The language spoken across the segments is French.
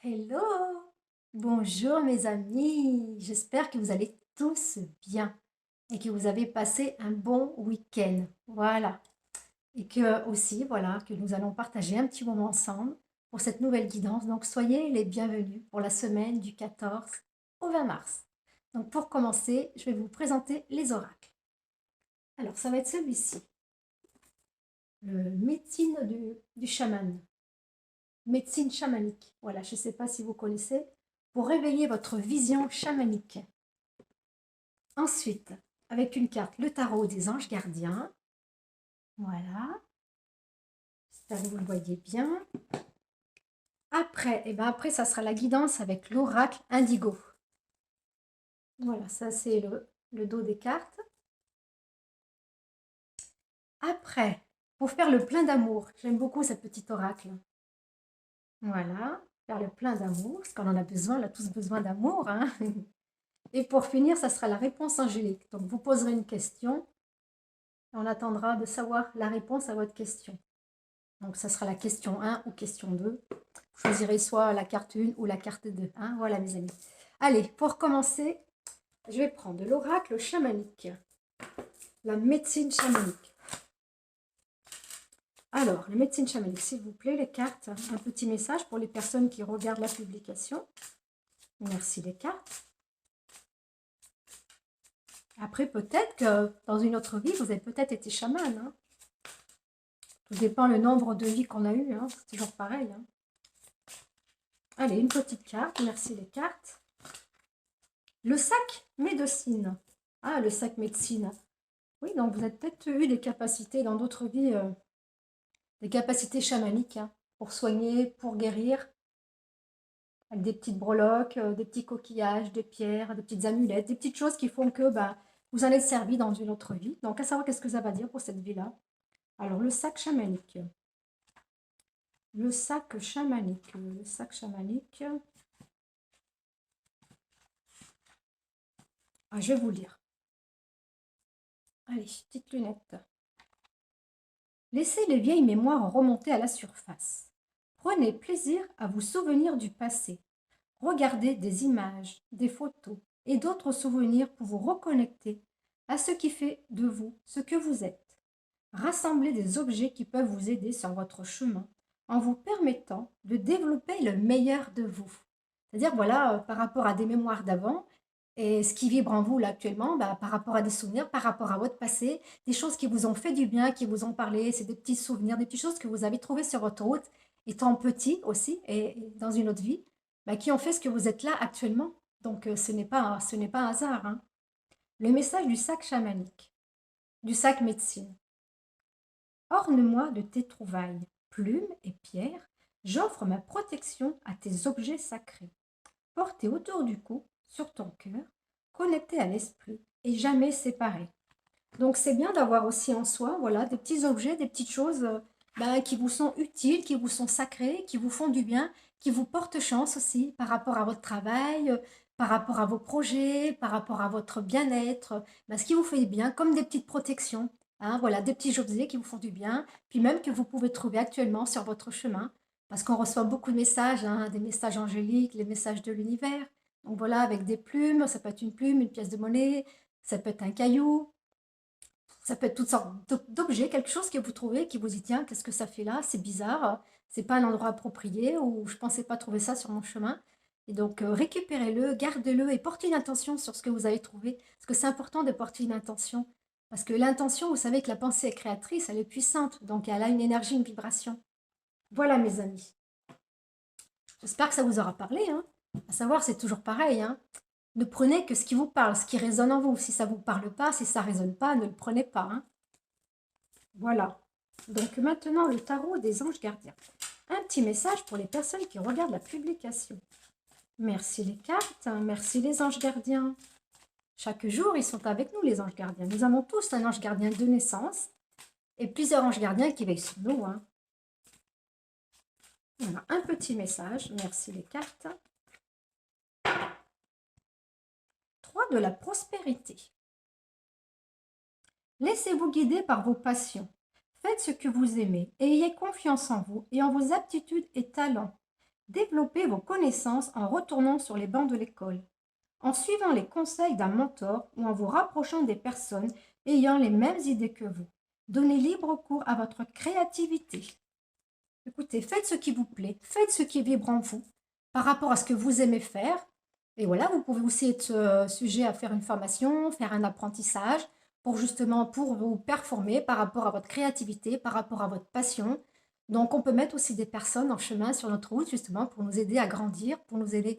Hello! Bonjour mes amis, j'espère que vous allez tous bien et que vous avez passé un bon week-end. Voilà. Et que aussi, voilà, que nous allons partager un petit moment ensemble pour cette nouvelle guidance. Donc soyez les bienvenus pour la semaine du 14 au 20 mars. Donc pour commencer, je vais vous présenter les oracles. Alors ça va être celui-ci, le médecine du chaman. Médecine chamanique. Voilà, je ne sais pas si vous connaissez, pour réveiller votre vision chamanique. Ensuite, avec une carte, le tarot des anges gardiens. Voilà, j'espère que vous le voyez bien. Après, après, ça sera la guidance avec l'oracle indigo. Voilà, ça c'est le dos des cartes. Après, pour faire le plein d'amour, j'aime beaucoup cette petite oracle. Voilà, faire le plein d'amour, parce qu'on en a besoin, on a tous besoin d'amour, hein. Et pour finir, ça sera la réponse angélique. Donc, vous poserez une question et on attendra de savoir la réponse à votre question. Donc, ça sera la question 1 ou question 2. Vous choisirez soit la carte 1 ou la carte 2. Hein, voilà, mes amis. Allez, pour commencer, je vais prendre l'oracle chamanique, la médecine chamanique. Alors, la médecine chamanique, s'il vous plaît, les cartes, un petit message pour les personnes qui regardent la publication. Merci les cartes. Après, peut-être que dans une autre vie, vous avez peut-être été chaman. Hein. Tout dépend le nombre de vies qu'on a eu. Hein. C'est toujours pareil. Hein. Allez, une petite carte. Merci les cartes. Le sac médecine. Ah, le sac médecine. Oui, donc vous avez peut-être eu des capacités dans d'autres vies, des capacités chamaniques hein, pour soigner, pour guérir, avec des petites breloques, des petits coquillages, des pierres, des petites amulettes, des petites choses qui font que vous en êtes servi dans une autre vie. Donc, à savoir qu'est-ce que ça va dire pour cette vie-là. Alors, le sac chamanique. Le sac chamanique. Le sac chamanique. Ah, je vais vous lire. Allez, petite lunette. Laissez les vieilles mémoires remonter à la surface. Prenez plaisir à vous souvenir du passé. Regardez des images, des photos et d'autres souvenirs pour vous reconnecter à ce qui fait de vous ce que vous êtes. Rassemblez des objets qui peuvent vous aider sur votre chemin en vous permettant de développer le meilleur de vous. C'est-à-dire, voilà, par rapport à des mémoires d'avant, et ce qui vibre en vous là actuellement, par rapport à des souvenirs, par rapport à votre passé, des choses qui vous ont fait du bien, qui vous ont parlé, c'est des petits souvenirs, des petites choses que vous avez trouvées sur votre route, étant petit aussi, et dans une autre vie, qui ont fait ce que vous êtes là actuellement. Donc ce n'est pas un hasard. Hein. Le message du sac chamanique, du sac médecine. Orne-moi de tes trouvailles, plumes et pierres, j'offre ma protection à tes objets sacrés. Portés autour du cou, sur ton cœur, connectés à l'esprit et jamais séparés. Donc c'est bien d'avoir aussi en soi, voilà, des petits objets, des petites choses qui vous sont utiles, qui vous sont sacrées, qui vous font du bien, qui vous portent chance aussi par rapport à votre travail, par rapport à vos projets, par rapport à votre bien-être, ce qui vous fait du bien, comme des petites protections. Hein, voilà, des petits objets qui vous font du bien, puis même que vous pouvez trouver actuellement sur votre chemin, parce qu'on reçoit beaucoup de messages, hein, des messages angéliques, les messages de l'univers. Donc voilà, avec des plumes, ça peut être une plume, une pièce de monnaie, ça peut être un caillou, ça peut être toutes sortes d'objets, quelque chose que vous trouvez qui vous dit tiens, qu'est-ce que ça fait là? C'est bizarre, c'est pas un endroit approprié ou je pensais pas trouver ça sur mon chemin. Et donc récupérez-le, gardez-le et portez une intention sur ce que vous avez trouvé. Parce que c'est important de porter une intention. Parce que l'intention, vous savez que la pensée est créatrice, elle est puissante, donc elle a une énergie, une vibration. Voilà mes amis. J'espère que ça vous aura parlé. Hein. À savoir, c'est toujours pareil. Hein. Ne prenez que ce qui vous parle, ce qui résonne en vous. Si ça ne vous parle pas, si ça ne résonne pas, ne le prenez pas. Hein. Voilà. Donc maintenant, le tarot des anges gardiens. Un petit message pour les personnes qui regardent la publication. Merci les cartes, hein, merci les anges gardiens. Chaque jour, ils sont avec nous, les anges gardiens. Nous avons tous un ange gardien de naissance et plusieurs anges gardiens qui veillent sur nous. Hein. Voilà, un petit message. Merci les cartes. 3 de la prospérité. Laissez-vous guider par vos passions. Faites ce que vous aimez et ayez confiance en vous et en vos aptitudes et talents. Développez vos connaissances en retournant sur les bancs de l'école, en suivant les conseils d'un mentor ou en vous rapprochant des personnes ayant les mêmes idées que vous. Donnez libre cours à votre créativité. Écoutez, faites ce qui vous plaît, faites ce qui vibre en vous par rapport à ce que vous aimez faire. Et voilà, vous pouvez aussi être sujet à faire une formation, faire un apprentissage pour justement pour vous performer par rapport à votre créativité, par rapport à votre passion. Donc, on peut mettre aussi des personnes en chemin sur notre route justement pour nous aider à grandir, pour nous aider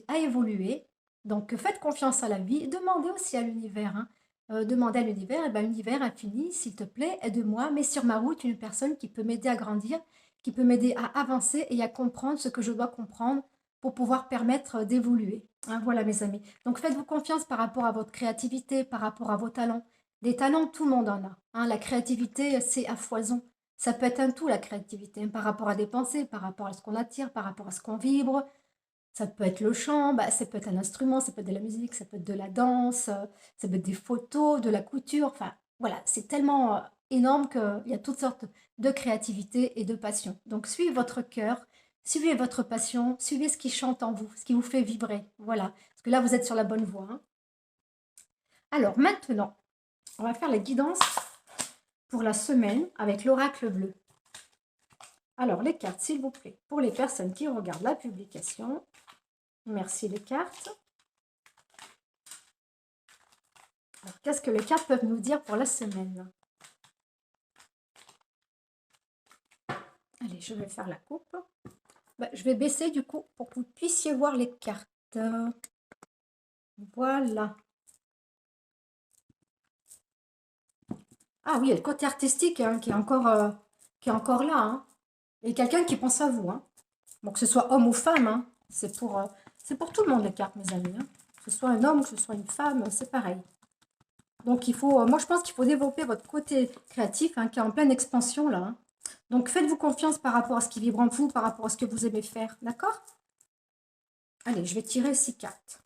à évoluer. Donc, faites confiance à la vie et demandez aussi à l'univers. Demandez à l'univers, eh ben, univers infini, s'il te plaît, aide-moi, mets sur ma route une personne qui peut m'aider à grandir, qui peut m'aider à avancer et à comprendre ce que je dois comprendre pour pouvoir permettre d'évoluer. Hein, voilà mes amis. Donc faites-vous confiance par rapport à votre créativité, par rapport à vos talents. Des talents, tout le monde en a. Hein. La créativité, c'est à foison. Ça peut être un tout, la créativité, hein, par rapport à des pensées, par rapport à ce qu'on attire, par rapport à ce qu'on vibre. Ça peut être le chant, bah, ça peut être un instrument, ça peut être de la musique, ça peut être de la danse, ça peut être des photos, de la couture. Enfin, voilà, c'est tellement énorme qu'il y a toutes sortes de créativité et de passion. Donc, suivez votre cœur, suivez votre passion, suivez ce qui chante en vous, ce qui vous fait vibrer. Voilà, parce que là, vous êtes sur la bonne voie. Hein. Alors, maintenant, on va faire les guidances pour la semaine avec l'oracle bleu. Alors, les cartes, s'il vous plaît, pour les personnes qui regardent la publication. Merci les cartes. Alors, qu'est-ce que les cartes peuvent nous dire pour la semaine? Allez, je vais faire la coupe. Ben, je vais baisser du coup pour que vous puissiez voir les cartes. Voilà. Ah oui, il y a le côté artistique hein, qui est encore là. Hein. Et quelqu'un qui pense à vous. Hein. Bon, que ce soit homme ou femme, hein. C'est pour tout le monde les cartes, mes amis. Hein. Que ce soit un homme ou que ce soit une femme, c'est pareil. Donc, il faut, moi, je pense qu'il faut développer votre côté créatif hein, qui est en pleine expansion là. Hein. Donc, faites-vous confiance par rapport à ce qui vibre en vous, par rapport à ce que vous aimez faire. D'accord? Allez, je vais tirer 6 cartes.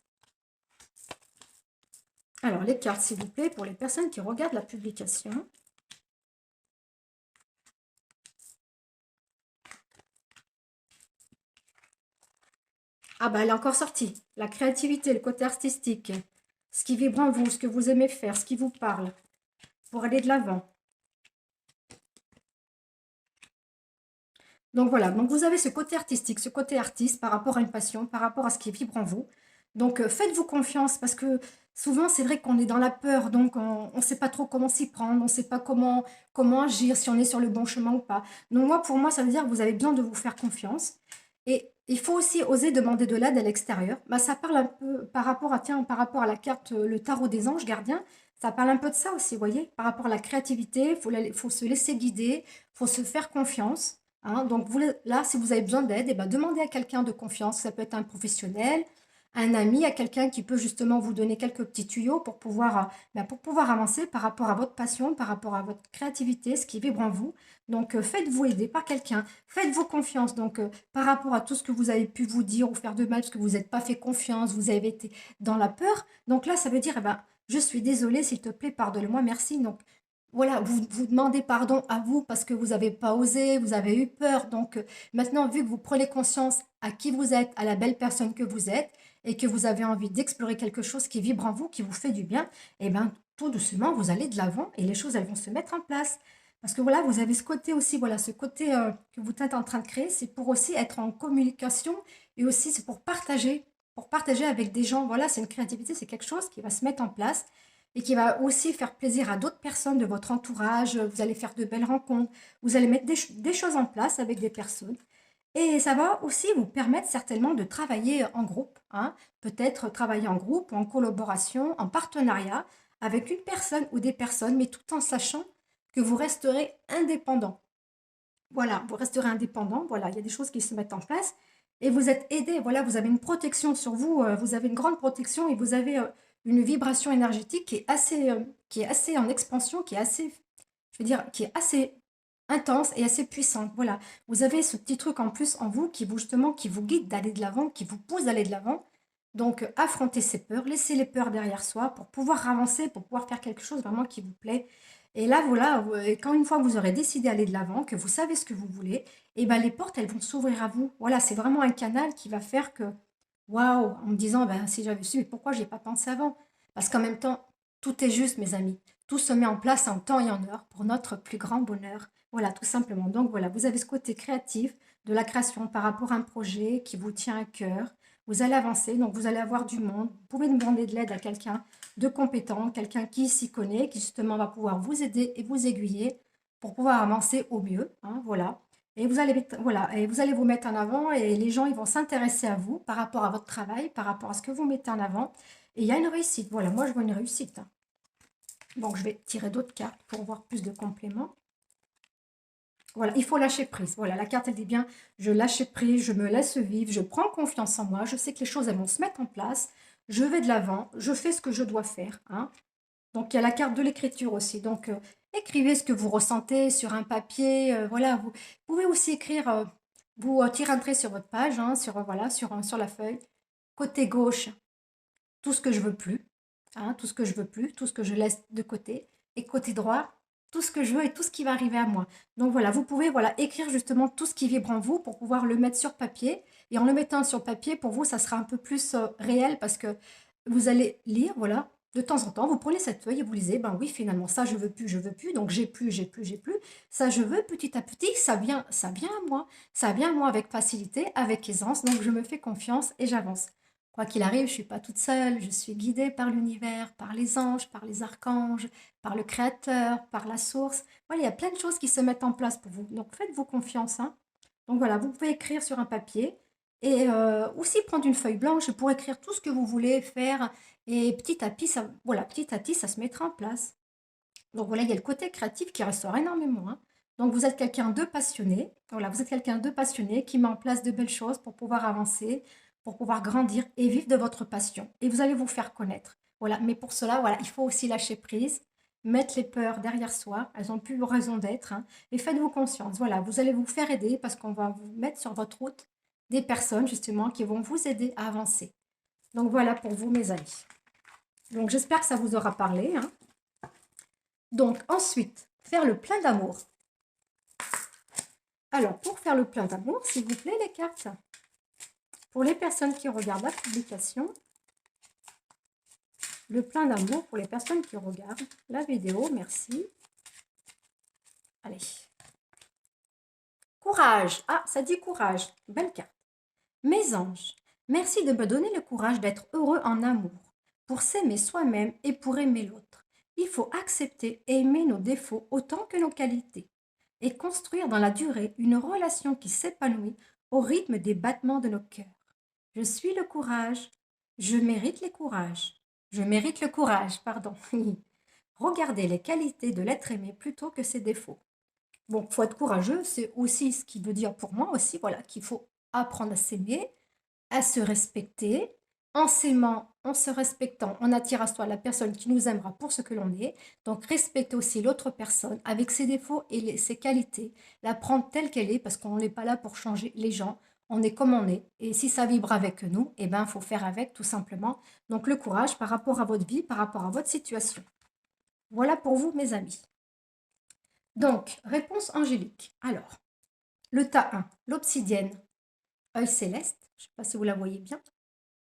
Alors, les cartes, s'il vous plaît, pour les personnes qui regardent la publication. Ah bah, elle est encore sortie. La créativité, le côté artistique, ce qui vibre en vous, ce que vous aimez faire, ce qui vous parle, pour aller de l'avant. Donc voilà, donc vous avez ce côté artistique, ce côté artiste par rapport à une passion, par rapport à ce qui vibre en vous. Donc faites-vous confiance parce que souvent c'est vrai qu'on est dans la peur, donc on ne sait pas trop comment s'y prendre, on ne sait pas comment agir, si on est sur le bon chemin ou pas. Donc moi, pour moi, ça veut dire que vous avez besoin de vous faire confiance. Et il faut aussi oser demander de l'aide à l'extérieur. Bah, ça parle un peu par rapport à, tiens, par rapport à la carte, le tarot des anges gardiens, ça parle un peu de ça aussi, vous voyez, par rapport à la créativité, faut se laisser guider, il faut se faire confiance. Hein. Donc vous, là, si vous avez besoin d'aide, eh ben, demandez à quelqu'un de confiance. Ça peut être un professionnel, un ami, à quelqu'un qui peut justement vous donner quelques petits tuyaux pour pouvoir avancer par rapport à votre passion, par rapport à votre créativité, ce qui vibre en vous. Donc faites-vous aider par quelqu'un, faites-vous confiance. Donc par rapport à tout ce que vous avez pu vous dire ou faire de mal, parce que vous n'êtes pas fait confiance, vous avez été dans la peur. Donc là, ça veut dire, eh ben, je suis désolée, s'il te plaît, pardonne-moi, merci. Donc voilà, vous demandez pardon à vous parce que vous n'avez pas osé, vous avez eu peur. Donc maintenant, vu que vous prenez conscience à qui vous êtes, à la belle personne que vous êtes, et que vous avez envie d'explorer quelque chose qui vibre en vous, qui vous fait du bien, eh bien, tout doucement, vous allez de l'avant et les choses, elles vont se mettre en place. Parce que voilà, vous avez ce côté aussi, voilà, ce côté que vous êtes en train de créer, c'est pour aussi être en communication et aussi c'est pour partager avec des gens. Voilà, c'est une créativité, c'est quelque chose qui va se mettre en place et qui va aussi faire plaisir à d'autres personnes de votre entourage. Vous allez faire de belles rencontres, vous allez mettre des choses en place avec des personnes. Et ça va aussi vous permettre certainement de travailler en groupe, hein. Peut-être travailler en groupe, en collaboration, en partenariat avec une personne ou des personnes, mais tout en sachant que vous resterez indépendant. Voilà, vous resterez indépendant, voilà, il y a des choses qui se mettent en place et vous êtes aidé, voilà, vous avez une protection sur vous, vous avez une grande protection et vous avez une vibration énergétique qui est assez en expansion, qui est assez, je veux dire, qui est assez intense et assez puissante. Voilà, vous avez ce petit truc en plus en vous qui vous justement, qui vous guide d'aller de l'avant, qui vous pousse d'aller de l'avant. Donc, affrontez ces peurs, laissez les peurs derrière soi pour pouvoir avancer, pour pouvoir faire quelque chose vraiment qui vous plaît Et là, voilà, et quand une fois que vous aurez décidé d'aller de l'avant, que vous savez ce que vous voulez, et ben les portes, elles vont s'ouvrir à vous. Voilà, c'est vraiment un canal qui va faire que, waouh, en me disant, ben si j'avais su, mais pourquoi j'y ai pas pensé avant? Parce qu'en même temps, tout est juste, mes amis. Tout se met en place en temps et en heure pour notre plus grand bonheur. Voilà, tout simplement. Donc voilà, vous avez ce côté créatif de la création par rapport à un projet qui vous tient à cœur. Vous allez avancer, donc vous allez avoir du monde. Vous pouvez demander de l'aide à quelqu'un de compétent, quelqu'un qui s'y connaît, qui justement va pouvoir vous aider et vous aiguiller pour pouvoir avancer au mieux. Hein, voilà. Voilà, et vous allez vous mettre en avant et les gens ils vont s'intéresser à vous par rapport à votre travail, par rapport à ce que vous mettez en avant. Et il y a une réussite. Voilà, moi je vois une réussite. Hein. Donc je vais tirer d'autres cartes pour voir plus de compléments. Voilà, il faut lâcher prise. Voilà, la carte, elle dit bien, je lâche prise, je me laisse vivre, je prends confiance en moi, je sais que les choses, elles vont se mettre en place, je vais de l'avant, je fais ce que je dois faire. Hein. Donc, il y a la carte de l'écriture aussi. Donc, écrivez ce que vous ressentez sur un papier. Voilà, vous pouvez aussi écrire, vous tirez un trait sur votre page, hein, voilà, sur la feuille. Côté gauche, tout ce que je veux plus, hein, tout ce que je veux plus, tout ce que je laisse de côté. Et côté droit, tout ce que je veux et tout ce qui va arriver à moi. Donc voilà, vous pouvez voilà, écrire justement tout ce qui vibre en vous pour pouvoir le mettre sur papier. Et en le mettant sur papier, pour vous, ça sera un peu plus réel parce que vous allez lire, voilà, de temps en temps, vous prenez cette feuille et vous lisez, ben oui, finalement, ça je veux plus, donc j'ai plus, j'ai plus, j'ai plus. Ça je veux petit à petit, ça vient à moi. Ça vient à moi avec facilité, avec aisance, donc je me fais confiance et j'avance. Quoi qu'il arrive, je ne suis pas toute seule, je suis guidée par l'univers, par les anges, par les archanges, par le Créateur, par la source. Voilà, il y a plein de choses qui se mettent en place pour vous. Donc faites-vous confiance. Hein. Donc voilà, vous pouvez écrire sur un papier et aussi prendre une feuille blanche pour écrire tout ce que vous voulez faire. Et petit à petit, voilà, petit à petit, ça se mettra en place. Donc voilà, il y a le côté créatif qui ressort énormément. Hein. Donc vous êtes quelqu'un de passionné. Voilà, vous êtes quelqu'un de passionné qui met en place de belles choses pour pouvoir avancer, pour pouvoir grandir et vivre de votre passion. Et vous allez vous faire connaître. Voilà, mais pour cela, voilà, il faut aussi lâcher prise, mettre les peurs derrière soi. Elles n'ont plus raison d'être. Hein, et faites-vous conscience. Voilà, vous allez vous faire aider parce qu'on va vous mettre sur votre route des personnes justement qui vont vous aider à avancer. Donc voilà pour vous, mes amis. Donc j'espère que ça vous aura parlé. Hein. Donc ensuite, faire le plein d'amour. Alors, pour faire le plein d'amour, s'il vous plaît, les cartes. Pour les personnes qui regardent la publication, le plein d'amour pour les personnes qui regardent la vidéo, merci. Allez. Courage. Ah, ça dit courage. Belle carte. Mes anges, merci de me donner le courage d'être heureux en amour, pour s'aimer soi-même et pour aimer l'autre. Il faut accepter et aimer nos défauts autant que nos qualités et construire dans la durée une relation qui s'épanouit au rythme des battements de nos cœurs. Je suis le courage. Je mérite les courages. Je mérite le courage, pardon. Regardez les qualités de l'être aimé plutôt que ses défauts. Bon, il faut être courageux, c'est aussi ce qui veut dire pour moi aussi, voilà, qu'il faut apprendre à s'aimer, à se respecter. En s'aimant, en se respectant, on attire à soi la personne qui nous aimera pour ce que l'on est. Donc, respecter aussi l'autre personne avec ses défauts et ses qualités. La prendre telle qu'elle est parce qu'on n'est pas là pour changer les gens. On est comme on est. Et si ça vibre avec nous, eh ben, il faut faire avec tout simplement. Donc, le courage par rapport à votre vie, par rapport à votre situation. Voilà pour vous, mes amis. Donc, réponse angélique. Alors, le tas 1, l'obsidienne, œil céleste. Je ne sais pas si vous la voyez bien.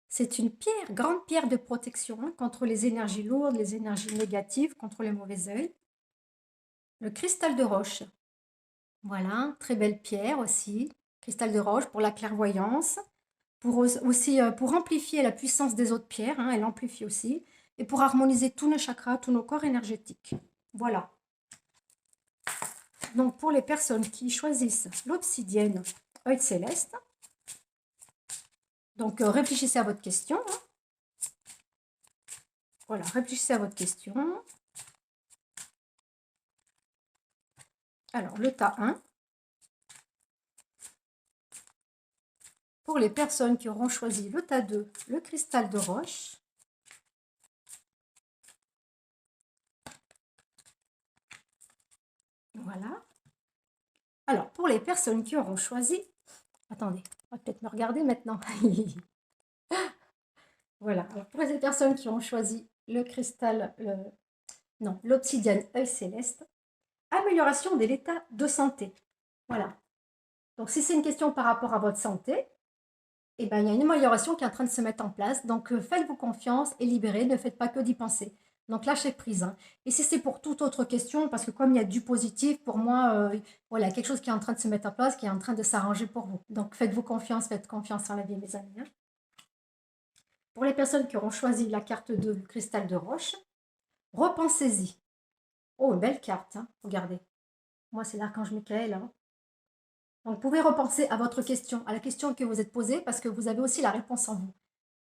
C'est une pierre, grande pierre de protection hein, contre les énergies lourdes, les énergies négatives, contre les mauvais œils. Le cristal de roche. Voilà, très belle pierre aussi. Cristal de roche pour la clairvoyance, pour aussi pour amplifier la puissance des autres pierres, hein, elle amplifie aussi, et pour harmoniser tous nos chakras, tous nos corps énergétiques. Voilà. Donc pour les personnes qui choisissent l'obsidienne, œil céleste, donc réfléchissez à votre question. Hein. Voilà, réfléchissez à votre question. Alors, le tas 1. Pour les personnes qui auront choisi le tas 2, le cristal de roche. Voilà. Alors, pour les personnes qui auront choisi... Attendez, on va peut-être me regarder maintenant. Voilà. Alors, pour les personnes qui ont choisi le cristal Non, l'obsidienne œil céleste. Amélioration de l'état de santé. Voilà. Donc, si c'est une question par rapport à votre santé, eh ben, il y a une amélioration qui est en train de se mettre en place. Donc, faites-vous confiance et libérez, ne faites pas que d'y penser. Donc, lâchez prise, hein. Et si c'est pour toute autre question, parce que comme il y a du positif, pour moi, voilà, quelque chose qui est en train de se mettre en place, qui est en train de s'arranger pour vous. Donc, faites-vous confiance, faites confiance en la vie, mes amis, hein. Pour les personnes qui auront choisi la carte de cristal de roche, repensez-y. Oh, une belle carte, hein. Regardez. Moi, c'est l'archange Michael, hein. Donc, vous pouvez repenser à votre question, à la question que vous êtes posée, parce que vous avez aussi la réponse en vous.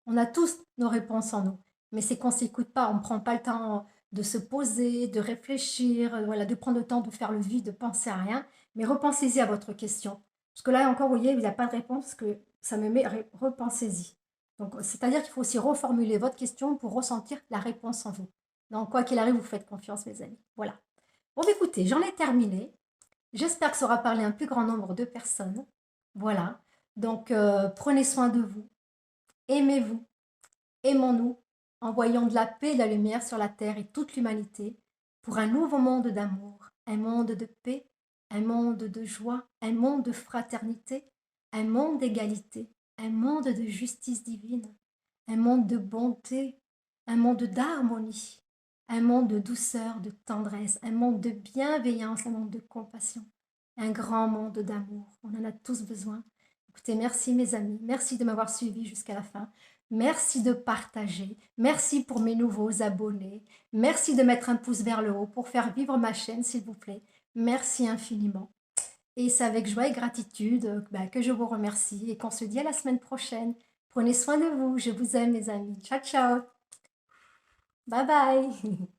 On a tous nos réponses en nous, mais c'est qu'on ne s'écoute pas, on ne prend pas le temps de se poser, de réfléchir, voilà, de prendre le temps de faire le vide, de penser à rien, mais repensez-y à votre question. Parce que là encore, vous voyez, il n'y a pas de réponse, que ça me met, repensez-y. Donc, c'est-à-dire qu'il faut aussi reformuler votre question pour ressentir la réponse en vous. Donc, quoi qu'il arrive, vous faites confiance, mes amis. Voilà. Bon, écoutez, j'en ai terminé. J'espère que ça aura parlé à un plus grand nombre de personnes. Voilà. Donc, prenez soin de vous. Aimez-vous. Aimons-nous, envoyons de la paix et de la lumière sur la terre et toute l'humanité pour un nouveau monde d'amour, un monde de paix, un monde de joie, un monde de fraternité, un monde d'égalité, un monde de justice divine, un monde de bonté, un monde d'harmonie, un monde de douceur, de tendresse, un monde de bienveillance, un monde de compassion, un grand monde d'amour. On en a tous besoin. Écoutez, merci mes amis, merci de m'avoir suivi jusqu'à la fin. Merci de partager. Merci pour mes nouveaux abonnés. Merci de mettre un pouce vers le haut pour faire vivre ma chaîne, s'il vous plaît. Merci infiniment. Et c'est avec joie et gratitude que je vous remercie et qu'on se dit à la semaine prochaine. Prenez soin de vous. Je vous aime, mes amis. Ciao, ciao. Bye bye.